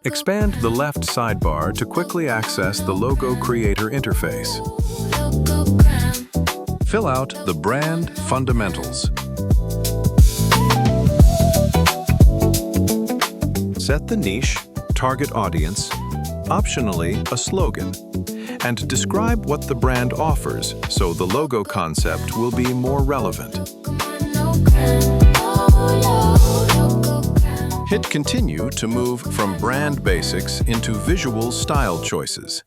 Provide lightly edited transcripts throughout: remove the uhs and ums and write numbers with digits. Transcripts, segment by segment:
Expand the left sidebar to quickly access the Logo Creator interface. Fill out the brand fundamentals. Set the niche, target audience, optionally a slogan, and describe what the brand offers so the logo concept will be more relevant. Hit Continue to move from brand basics into visual style choices.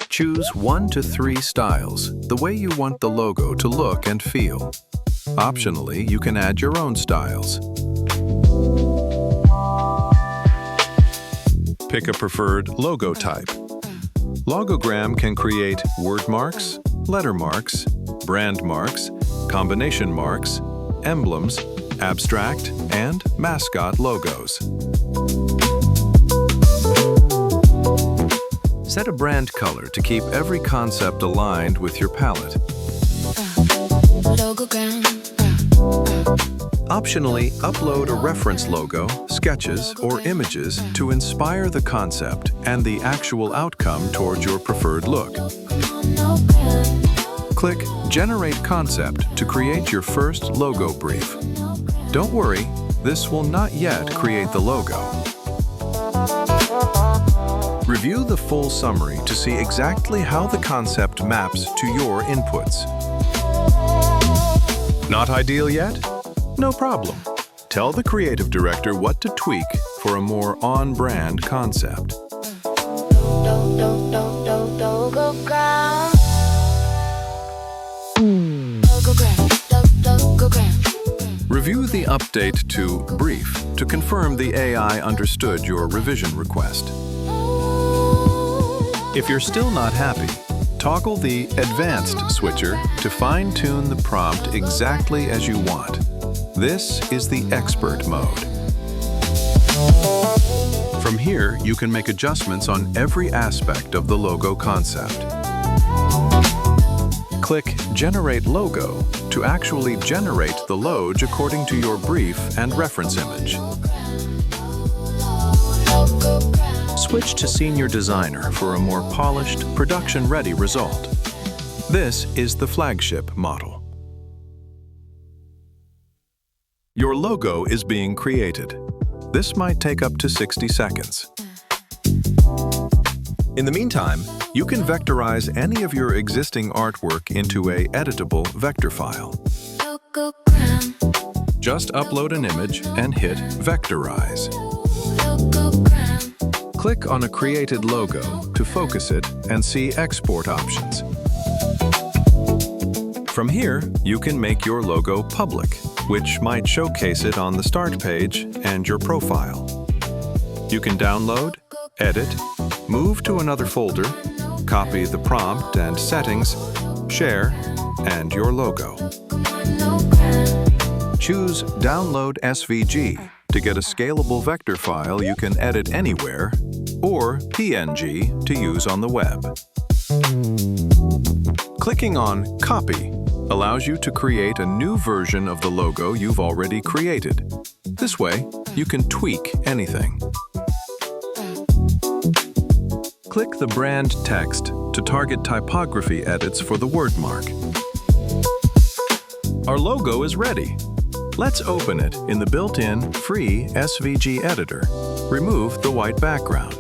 Choose 1 to 3 styles, the way you want the logo to look and feel. Optionally, you can add your own styles. Pick a preferred logo type. Logogram can create word marks, letter marks, brand marks, combination marks, emblems, abstract, and mascot logos. Set a brand color to keep every concept aligned with your palette. Logogram. Optionally, upload a reference logo, sketches, or images to inspire the concept and the actual outcome towards your preferred look. Click Generate Concept to create your first logo brief. Don't worry, this will not yet create the logo. Review the full summary to see exactly how the concept maps to your inputs. Not ideal yet? No problem. Tell the creative director what to tweak for a more on-brand concept. Review the update to Brief to confirm the AI understood your revision request. If you're still not happy, toggle the Advanced switcher to fine-tune the prompt exactly as you want. This is the Expert mode. From here, you can make adjustments on every aspect of the logo concept. Click Generate Logo to actually generate the logo according to your brief and reference image. Switch to Senior Designer for a more polished, production-ready result. This is the flagship model. Your logo is being created. This might take up to 60 seconds. In the meantime, you can vectorize any of your existing artwork into an editable vector file. Just upload an image and hit Vectorize. Click on a created logo to focus it and see export options. From here, you can make your logo public, which might showcase it on the start page and your profile. You can download, edit, move to another folder, copy the prompt and settings, share, and your logo. Choose Download SVG to get a scalable vector file you can edit anywhere, or PNG to use on the web. Clicking on Copy allows you to create a new version of the logo you've already created. This way, you can tweak anything. Click the brand text to target typography edits for the word mark. Our logo is ready. Let's open it in the built-in free SVG editor. Remove the white background.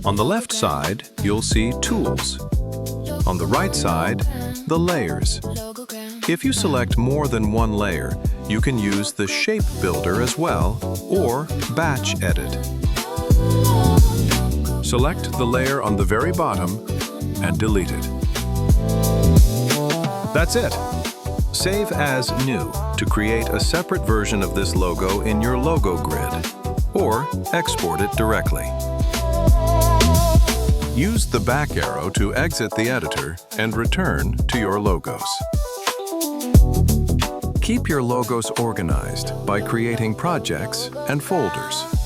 On the left side, you'll see Tools. On the right side, the Layers. If you select more than one layer, you can use the Shape Builder as well, or Batch Edit. Select the layer on the very bottom and delete it. That's it. Save as New to create a separate version of this logo in your logo grid, or export it directly. Use the back arrow to exit the editor and return to your logos. Keep your logos organized by creating projects and folders.